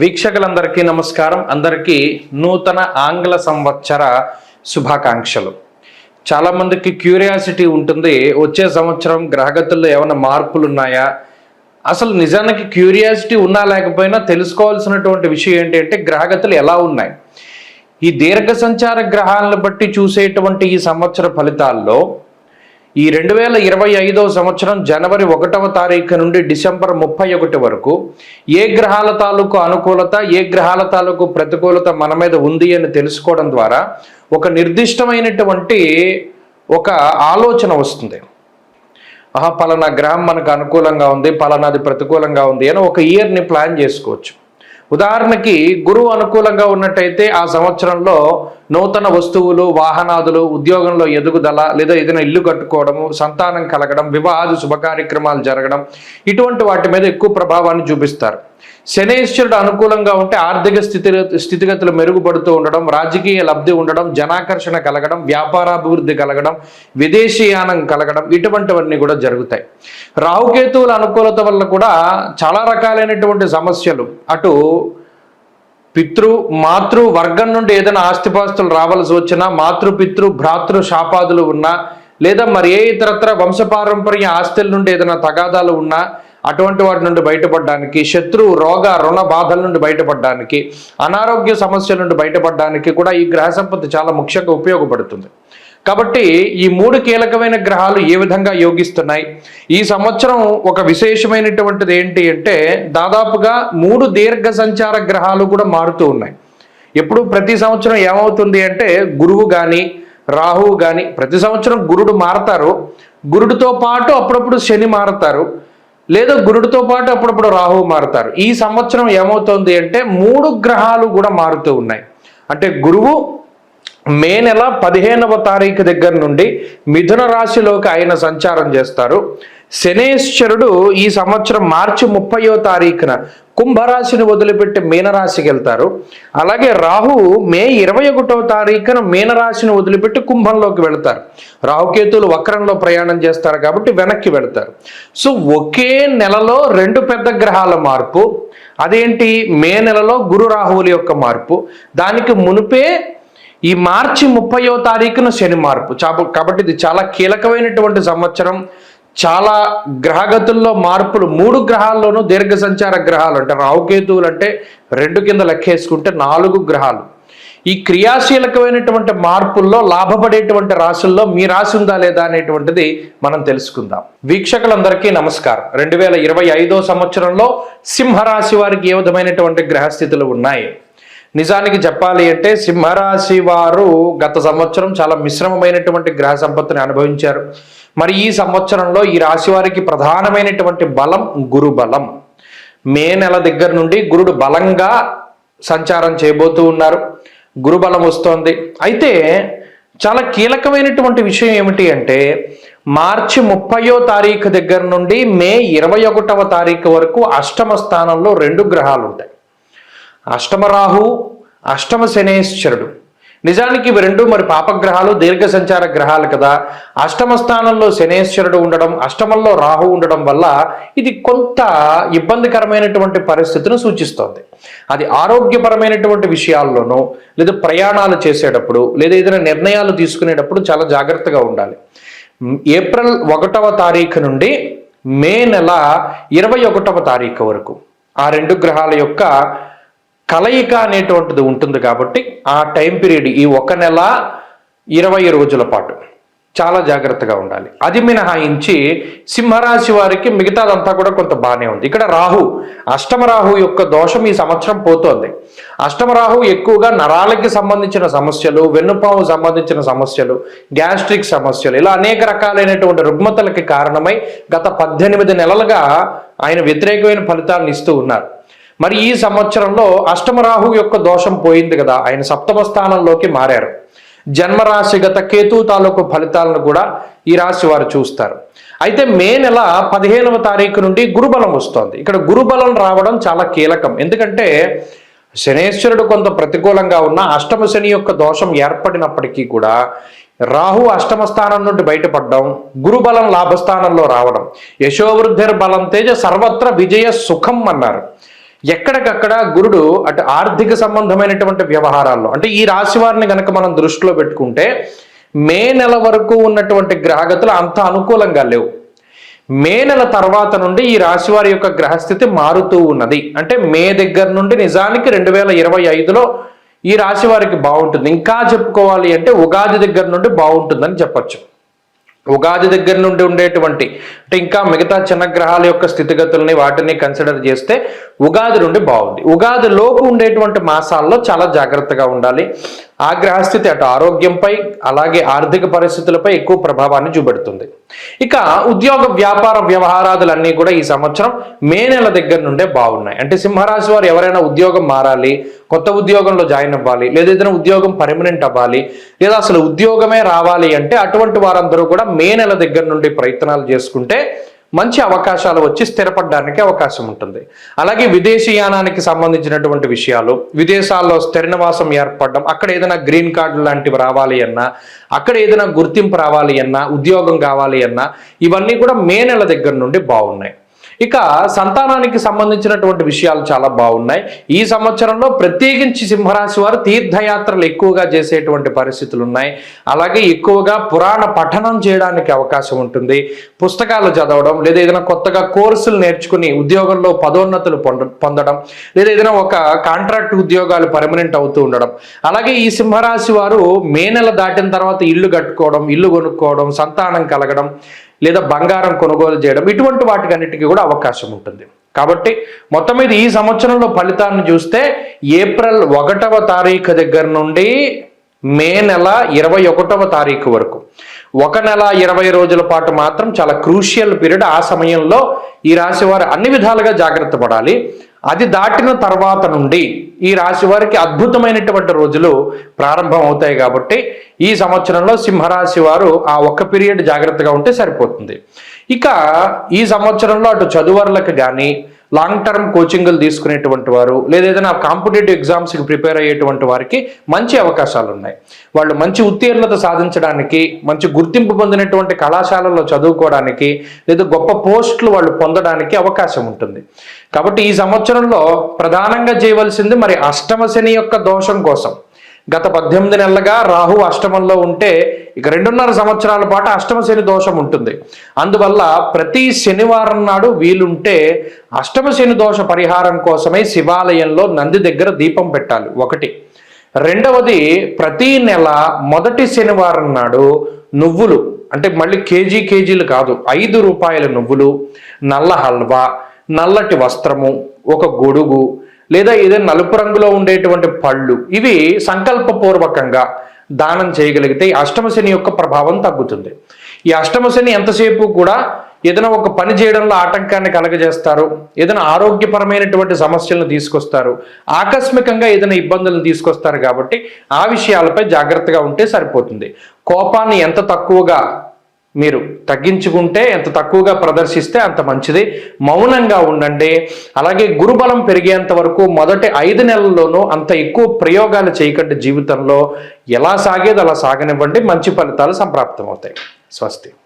వీక్షకులందరికీ నమస్కారం. అందరికీ నూతన ఆంగ్ల సంవత్సర శుభాకాంక్షలు. చాలామందికి క్యూరియాసిటీ ఉంటుంది, వచ్చే సంవత్సరం గ్రహగతుల్లో ఏమైనా మార్పులు ఉన్నాయా? అసలు నిజానికి క్యూరియాసిటీ ఉన్నా లేకపోయినా తెలుసుకోవాల్సినటువంటి విషయం ఏంటంటే గ్రహగతులు ఎలా ఉన్నాయి. ఈ దీర్ఘ సంచార గ్రహాలను బట్టి చూసేటువంటి ఈ సంవత్సర ఫలితాల్లో ఈ 2025వ సంవత్సరం జనవరి 1వ తారీఖు నుండి డిసెంబర్ 31 వరకు ఏ గ్రహాల తాలూకు అనుకూలత, ఏ గ్రహాల తాలూకు ప్రతికూలత మన మీద ఉంది అని తెలుసుకోవడం ద్వారా ఒక నిర్దిష్టమైనటువంటి ఒక ఆలోచన వస్తుంది. పలానా గ్రహం మనకు అనుకూలంగా ఉంది, పలానాది ప్రతికూలంగా ఉంది అని ఒక ఇయర్ని ప్లాన్ చేసుకోవచ్చు. ఉదాహరణకి గురువు అనుకూలంగా ఉన్నట్టయితే ఆ సంవత్సరంలో నూతన వస్తువులు, వాహనాదులు, ఉద్యోగంలో ఎదుగుదల, లేదా ఏదైనా ఇల్లు కట్టుకోవడము, సంతానం కలగడం, వివాహాది శుభకార్యక్రమాలు జరగడం, ఇటువంటి వాటి మీద ఎక్కువ ప్రభావాన్ని చూపిస్తారు. శనేశ్వరుడు అనుకూలంగా ఉంటే ఆర్థిక స్థితిగతులు మెరుగుపడుతూ ఉండడం, రాజకీయ లబ్ధి ఉండడం, జనాకర్షణ కలగడం, వ్యాపారాభివృద్ధి కలగడం, విదేశీయానం కలగడం, ఇటువంటివన్నీ కూడా జరుగుతాయి. రాహుకేతువుల అనుకూలత వల్ల కూడా చాలా రకాలైనటువంటి సమస్యలు, అటు మాతృ వర్గం నుండి ఏదైనా ఆస్తిపాస్తులు రావాల్సి వచ్చినా, పితృ భ్రాతృ శాపాదులు ఉన్నా, లేదా మరి ఏ ఇతరత్ర వంశపారంపర్య ఆస్తుల నుండి ఏదైనా తగాదాలు ఉన్నా అటువంటి వాటి నుండి బయటపడడానికి, శత్రు రోగ రుణ బాధల నుండి బయటపడడానికి, అనారోగ్య సమస్యల నుండి బయటపడడానికి కూడా ఈ గ్రహ సంపత్తి చాలా ముఖ్యంగా ఉపయోగపడుతుంది. కాబట్టి ఈ 3 కీలకమైన గ్రహాలు ఏ విధంగా యోగిస్తున్నాయి, ఈ సంవత్సరం ఒక విశేషమైనటువంటిది ఏంటి అంటే దాదాపుగా 3 దీర్ఘ సంచార గ్రహాలు కూడా మారుతూ ఉన్నాయి. ఎప్పుడు ప్రతి సంవత్సరం ఏమవుతుంది అంటే గురువు కానీ రాహువు కానీ, ప్రతి సంవత్సరం గురుడు మారతారు, గురుడితో పాటు అప్పుడప్పుడు శని మారతారు, లేదా గురుడితో పాటు అప్పుడప్పుడు రాహువు మారుతారు. ఈ సంవత్సరం ఏమవుతుంది అంటే 3 గ్రహాలు కూడా మారుతూ ఉన్నాయి. అంటే గురువు మే నెల 15వ తారీఖు దగ్గర నుండి మిథున రాశిలోకి ఆయన సంచారం చేస్తారు. శనేశ్వరుడు ఈ సంవత్సరం మార్చి 30వ తారీఖున కుంభరాశిని వదిలిపెట్టి మీనరాశికి వెళ్తారు. అలాగే రాహువు మే 21వ తారీఖున మీనరాశిని వదిలిపెట్టి కుంభంలోకి వెళ్తారు. రాహుకేతువులు వక్రంలో ప్రయాణం చేస్తారు కాబట్టి వెనక్కి వెళ్తారు. సో ఒకే నెలలో 2 పెద్ద గ్రహాల మార్పు. అదేంటి? మే నెలలో గురు రాహువుల యొక్క మార్పు, దానికి మునిపే ఈ మార్చి 30వ తారీఖున శని మార్పు. కాబట్టి ఇది చాలా కీలకమైనటువంటి సంవత్సరం. చాలా గ్రహగతుల్లో మార్పులు, 3 గ్రహాల్లోనూ దీర్ఘ సంచార గ్రహాలు, అంటే రాహుకేతువులు అంటే 2 కింద లెక్కేసుకుంటే 4 గ్రహాలు. ఈ క్రియాశీలకమైనటువంటి మార్పుల్లో లాభపడేటువంటి రాశుల్లో మీ రాశి ఉందా లేదా అనేటువంటిది మనం తెలుసుకుందాం. వీక్షకులందరికీ నమస్కారం. 2025వ సంవత్సరంలో సింహరాశి వారికి ఏ విధమైనటువంటి గ్రహస్థితులు ఉన్నాయి? నిజానికి చెప్పాలి అంటే సింహరాశి వారు గత సంవత్సరం చాలా మిశ్రమమైనటువంటి గ్రహ సంపత్తిని అనుభవించారు. మరి ఈ సంవత్సరంలో ఈ రాశి వారికి ప్రధానమైనటువంటి బలం గురు బలం. మే నెల దగ్గర నుండి గురుడు బలంగా సంచారం చేయబోతూ ఉన్నారు, గురు బలం వస్తోంది. అయితే చాలా కీలకమైనటువంటి విషయం ఏమిటి అంటే మార్చి 30వ తారీఖు దగ్గర నుండి మే 21వ తారీఖు వరకు అష్టమ స్థానంలో 2 గ్రహాలు ఉంటాయి. అష్టమ రాహు, అష్టమ శనేశ్వరుడు. నిజానికి ఇవి 2 మరి పాపగ్రహాలు, దీర్ఘ సంచార గ్రహాలు కదా. అష్టమ స్థానంలో శనేశ్వరుడు ఉండడం, అష్టమంలో రాహు ఉండడం వల్ల ఇది కొంత ఇబ్బందికరమైనటువంటి పరిస్థితిని సూచిస్తోంది. అది ఆరోగ్యపరమైనటువంటి విషయాల్లోనూ, లేదా ప్రయాణాలు చేసేటప్పుడు, లేదా ఏదైనా నిర్ణయాలు తీసుకునేటప్పుడు చాలా జాగ్రత్తగా ఉండాలి. ఏప్రిల్ 1వ తారీఖు నుండి మే నెల 21వ తారీఖు వరకు ఆ 2 గ్రహాల యొక్క కలయిక అనేటువంటిది ఉంటుంది. కాబట్టి ఆ టైం పీరియడ్, ఈ 1 నెల 20 రోజుల పాటు చాలా జాగ్రత్తగా ఉండాలి. అది మినహాయించి సింహరాశి వారికి మిగతాదంతా కూడా కొంత బాగానే ఉంది. ఇక్కడ రాహు, అష్టమ రాహు యొక్క దోషం ఈ సంవత్సరం పోతోంది. అష్టమ రాహు ఎక్కువగా నరాలకి సంబంధించిన సమస్యలు, వెన్నుపాము సంబంధించిన సమస్యలు, గ్యాస్ట్రిక్ సమస్యలు, ఇలా అనేక రకాలైనటువంటి రుగ్మతలకి కారణమై గత 18 నెలలుగా ఆయన వ్యతిరేకమైన ఫలితాలను ఇస్తూ ఉన్నారు. మరి ఈ సంవత్సరంలో అష్టమరాహు యొక్క దోషం పోయింది కదా, ఆయన 7వ స్థానంలోకి మారారు. జన్మరాశిగత కేతు తాలూకు ఫలితాలను కూడా ఈ రాశి వారు చూస్తారు. అయితే మే నెల 15వ తారీఖు నుండి గురుబలం వస్తోంది. ఇక్కడ గురుబలం రావడం చాలా కీలకం. ఎందుకంటే శనేశ్వరుడు కొంత ప్రతికూలంగా ఉన్న అష్టమ శని యొక్క దోషం ఏర్పడినప్పటికీ కూడా రాహు అష్టమ స్థానం నుండి బయటపడడం, గురుబలం లాభస్థానంలో రావడం, యశోవృద్ధిర్ బలం తేజ సర్వత్ర విజయ సుఖం అన్నారు. ఎక్కడికక్కడ గురుడు అటు ఆర్థిక సంబంధమైనటువంటి వ్యవహారాల్లో, అంటే ఈ రాశి వారిని కనుక మనం దృష్టిలో పెట్టుకుంటే మే నెల వరకు ఉన్నటువంటి గ్రహగతులు అంత అనుకూలంగా లేవు. మే నెల తర్వాత నుండి ఈ రాశి వారి యొక్క గ్రహస్థితి మారుతూ ఉన్నది. అంటే మే దగ్గర నుండి నిజానికి 2025లో ఈ రాశి వారికి బాగుంటుంది. ఇంకా చెప్పుకోవాలి అంటే ఉగాది దగ్గర నుండి బాగుంటుందని చెప్పచ్చు. ఉగాది దగ్గర నుండి ఉండేటువంటి అంటే ఇంకా మిగతా చిన్న గ్రహాల యొక్క స్థితిగతుల్ని వాటిని కన్సిడర్ చేస్తే ఉగాది నుండి బాగుంది. ఉగాది లోపు ఉండేటువంటి మాసాల్లో చాలా జాగ్రత్తగా ఉండాలి. ఆ గ్రహస్థితి అటు ఆరోగ్యంపై అలాగే ఆర్థిక పరిస్థితులపై ఎక్కువ ప్రభావాన్ని చూపెడుతుంది. ఇక ఉద్యోగ వ్యాపార వ్యవహారాదులన్నీ కూడా ఈ సంవత్సరం మే నెల దగ్గర నుండే బాగున్నాయి. అంటే సింహరాశి వారు ఎవరైనా ఉద్యోగం మారాలి, కొత్త ఉద్యోగంలో జాయిన్ అవ్వాలి, లేదా ఏదైనా ఉద్యోగం పర్మనెంట్ అవ్వాలి, లేదా అసలు ఉద్యోగమే రావాలి అంటే అటువంటి వారందరూ కూడా మే నెల దగ్గర నుండి ప్రయత్నాలు చేసుకుంటే మంచి అవకాశాలు వచ్చి స్థిరపడడానికి అవకాశం ఉంటుంది. అలాగే విదేశీయానానికి సంబంధించినటువంటి విషయాలు, విదేశాల్లో స్థిర నివాసం ఏర్పడడం, అక్కడ ఏదైనా గ్రీన్ కార్డు లాంటివి రావాలి అన్నా, అక్కడ ఏదైనా గుర్తింపు రావాలి అన్నా, ఉద్యోగం కావాలి అన్నా ఇవన్నీ కూడా మే నెల దగ్గర నుండి బాగున్నాయి. ఇక సంతానానికి సంబంధించినటువంటి విషయాలు చాలా బాగున్నాయి. ఈ సంవత్సరంలో ప్రత్యేకించి సింహరాశి వారు తీర్థయాత్రలు ఎక్కువగా చేసేటువంటి పరిస్థితులు ఉన్నాయి. అలాగే ఎక్కువగా పురాణ పఠనం చేయడానికి అవకాశం ఉంటుంది. పుస్తకాలు చదవడం, లేదా ఏదైనా కొత్తగా కోర్సులు నేర్చుకుని ఉద్యోగంలో పదోన్నతులు పొందడం, లేదా ఏదైనా ఒక కాంట్రాక్ట్ ఉద్యోగాలు పర్మనెంట్ అవుతూ ఉండడం. అలాగే ఈ సింహరాశి వారు మే నెల దాటిన తర్వాత ఇల్లు కట్టుకోవడం, ఇల్లు కొనుక్కోవడం, సంతానం కలగడం, లేదా బంగారం కొనుగోలు చేయడం, ఇటువంటి వాటికన్నిటికీ కూడా అవకాశం ఉంటుంది. కాబట్టి మొత్తం మీద ఈ సంవత్సరంలో ఫలితాన్ని చూస్తే ఏప్రిల్ 1వ తారీఖు దగ్గర నుండి మే నెల 21వ తారీఖు వరకు 1 నెల 20 రోజుల పాటు మాత్రం చాలా క్రూషియల్ పీరియడ్. ఆ సమయంలో ఈ రాశి వారు అన్ని విధాలుగా జాగ్రత్త పడాలి. అది దాటిన తర్వాత నుండి ఈ రాశి వారికి అద్భుతమైనటువంటి రోజులు ప్రారంభం అవుతాయి. కాబట్టి ఈ సంవత్సరంలో సింహరాశి వారు ఆ ఒక్క పీరియడ్ జాగ్రత్తగా ఉంటే సరిపోతుంది. ఇక ఈ సంవత్సరంలో అటు చదువర్లకు కానీ, లాంగ్ టర్మ్ కోచింగ్లు తీసుకునేటువంటి వారు, లేదా ఏదైనా కాంపిటేటివ్ ఎగ్జామ్స్కి ప్రిపేర్ అయ్యేటువంటి వారికి మంచి అవకాశాలు ఉన్నాయి. వాళ్ళు మంచి ఉత్తీర్ణత సాధించడానికి, మంచి గుర్తింపు పొందినటువంటి కళాశాలల్లో చదువుకోవడానికి, లేదా గొప్ప పోస్టులు వాళ్ళు పొందడానికి అవకాశం ఉంటుంది. కాబట్టి ఈ సంవత్సరంలో ప్రధానంగా చేయవలసింది మరి అష్టమ శని యొక్క దోషం కోసం. గత 18 నెలలుగా రాహు అష్టమంలో ఉంటే ఇక 2.5 సంవత్సరాల పాటు అష్టమ శని దోషం ఉంటుంది. అందువల్ల ప్రతి శనివారం నాడు వీలుంటే అష్టమ శని దోష పరిహారం కోసమై శివాలయంలో నంది దగ్గర దీపం పెట్టాలి ఒకటి. రెండవది, ప్రతి నెల మొదటి శనివారం నాడు నువ్వులు, అంటే మళ్ళీ కేజీలు కాదు, 5 రూపాయల నువ్వులు, నల్ల హల్వా, నల్లటి వస్త్రము, ఒక గొడుగు, లేదా ఏదైనా నలుపు రంగులో ఉండేటువంటి పళ్ళు, ఇవి సంకల్పపూర్వకంగా దానం చేయగలిగితే అష్టమ శని యొక్క ప్రభావం తగ్గుతుంది. ఈ అష్టమ శని ఎంతసేపు కూడా ఏదైనా ఒక పని చేయడంలో ఆటంకాన్ని కలగజేస్తారు, ఏదైనా ఆరోగ్యపరమైనటువంటి సమస్యలను తీసుకొస్తారు, ఆకస్మికంగా ఏదైనా ఇబ్బందులను తీసుకొస్తారు. కాబట్టి ఆ విషయాలపై జాగ్రత్తగా ఉంటే సరిపోతుంది. కోపాన్ని ఎంత తక్కువగా మీరు తగ్గించుకుంటే, ఎంత తక్కువగా ప్రదర్శిస్తే అంత మంచిది. మౌనంగా ఉండండి. అలాగే గురుబలం పెరిగేంత వరకు మొదటి 5 నెలల్లోనూ అంత ఎక్కువ ప్రయోగాలు చేయకండి. జీవితంలో ఎలా సాగేది అలా సాగనివ్వండి. మంచి ఫలితాలు సంప్రాప్తమవుతాయి. స్వస్తి.